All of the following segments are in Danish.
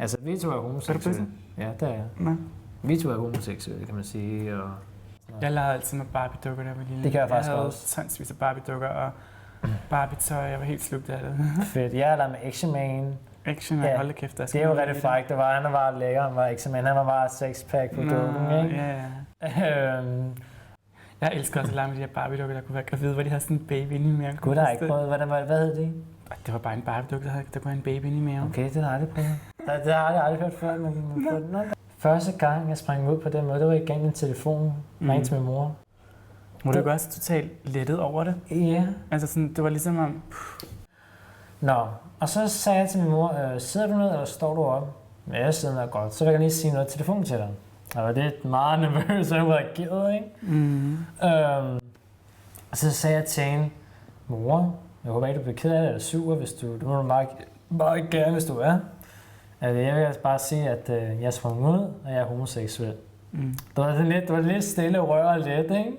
Altså, vi to er homoseksuelle. Ja, det er jeg. Nej. Vi to er homoseksuelle, kan man sige. Og Jeg legede altid med Barbie-dukker, der var lille. Det gør jeg faktisk havde også. tonsvis af Barbie-dukker og Barbie-tøj. Jeg var helt slugt af det. fedt. Jeg er der med Action Man. Action, Ja, hold da kæft. Det er jo rigtig frækt. Han var lækker, han var Action Man. Han var bare sexpack på dukken, ikke? Ja. Jeg elsker også at lege med de her Barbie-dukker, der kunne være gravide, hvor de havde sådan en baby inde i maven. Gud, der har ikke prøvet. Hvad hed det? Det var bare en Barbie-dukke, der kunne have en baby inde i maven. Okay, det har jeg aldrig prøvet. Det har jeg aldrig hørt før, men første gang, jeg sprang ud på den måde, det var igennem min telefon. Ringte til min mor. Var du ikke også totalt lettet over det? Ja. Altså sådan, det var ligesom om... Nå, og så sagde jeg til min mor, sidder du ned, eller står du op? Ja, jeg sidder ned godt. Så vil jeg lige sige noget i telefonen til dig. Jeg var lidt meget nervøs, så jeg reagerede, ikke? Og så sagde jeg til hende, mor, jeg håber ikke, du bliver ked af det eller sur, hvis du må meget gerne, hvis du er. Altså, jeg vil bare sige, at jeg sprang ud, og jeg er homoseksuel. Det var lidt stille og rør og let, ikke?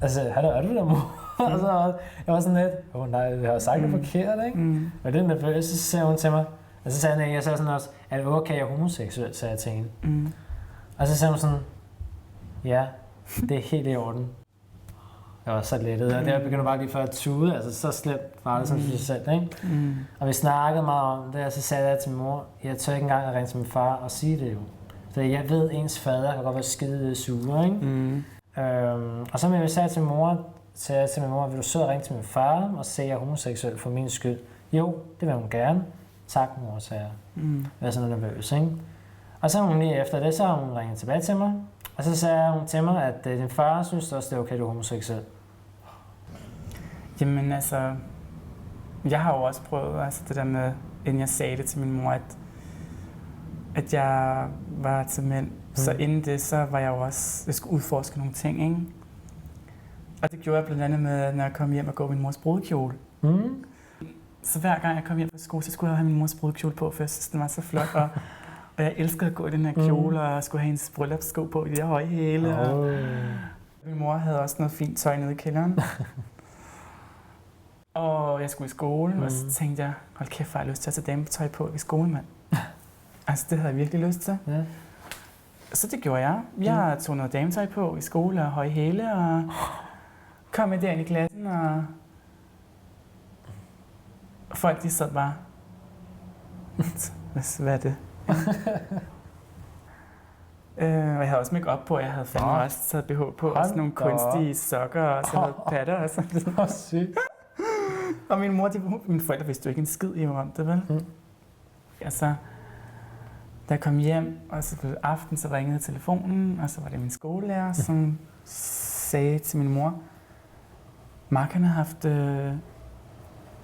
Altså, er du der, mor? Og så jeg var sådan lidt, nej, jeg har sagt det forkert, ikke? Og det er nervøs, så sagde hun til mig, og så sagde jeg sådan også, er det okay, jeg er homoseksuel, sagde jeg til hende. Og så sagde hun sådan, ja, det er helt i orden. Jeg var så lettet, og der begyndte bare lige før at tude, altså så slemt var det sådan for sig selv, ikke? Og vi snakkede meget om det, og så sagde jeg til min mor, jeg tør ikke engang at ringe til min far og sige det jo. Så jeg ved, ens fader kan godt være skide sur, ikke? Og så med jeg sagde til min mor, vil du så ringe til min far og sige, at jeg er homoseksuel for min skyld? Jo, det vil hun gerne. Tak, mor, sagde jeg. Jeg var sådan nervøs, ikke? Og så hun lige efter det, så har hun ringet tilbage til mig. Og så sagde hun til mig, at din far synes også, det er okay, du er homoseksuel. Jamen altså, jeg har jo også prøvet altså det der med, inden jeg sagde det til min mor, at jeg var til mænd. Så inden det, så var jeg jo også, jeg skulle udforske nogle ting, ikke? Og det gjorde jeg blandt andet med, når jeg kom hjem og gå min mors brudekjole. Så hver gang jeg kom hjem fra skole, så skulle jeg have min mors brudekjole på, for jeg synes, den var så flot. Og jeg elskede at gå i den her kjole, og skulle have hendes bryllupssko på i de her høje hæle. Min mor havde også noget fint tøj nede i kælderen. Og jeg skulle i skole, og så tænkte jeg, hold kæft, jeg har lyst til at tage dametøj på i skole, mand. Altså, det havde jeg virkelig lyst til. Ja. Så det gjorde jeg. Jeg tog noget dametøj på i skole og høje hæle, og kom med derind i klassen, og folk de sad bare, hvad er det? Og jeg havde også make-up på, jeg havde fandme også taget BH på, og sådan nogle kunstige sokker, og sådan noget patter og sådan noget. Hvor sygt. Og mine forældre vidste jo ikke en skid i om det, vel? Altså, da jeg kom hjem, og så på aften, så ringede telefonen, og så var det min skolelærer, som sagde til min mor, Mark, han har haft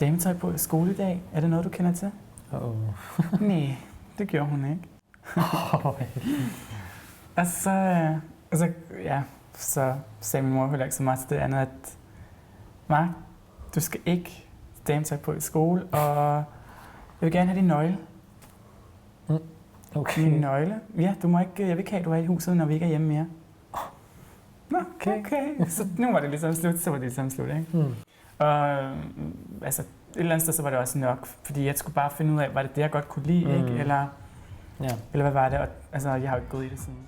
dametøj på i skole i dag. Er det noget, du kender til? Nej, det gjorde hun ikke. Og så sagde min mor heller ikke så meget til det andet, at Mark, du skal ikke dametøj på i skole, og jeg vil gerne have din nøgle. Okay. Min nøgle? Ja, du må ikke, jeg vil ikke have, at du er i huset, når vi ikke er hjemme mere. Nå, okay. Så nu var det ligesom slut, ikke? Og altså, et eller andet sted, så var det også nok, fordi jeg skulle bare finde ud af, var det jeg godt kunne lide, ikke? Eller hvad var det? Og, altså, jeg har jo ikke gået i det siden.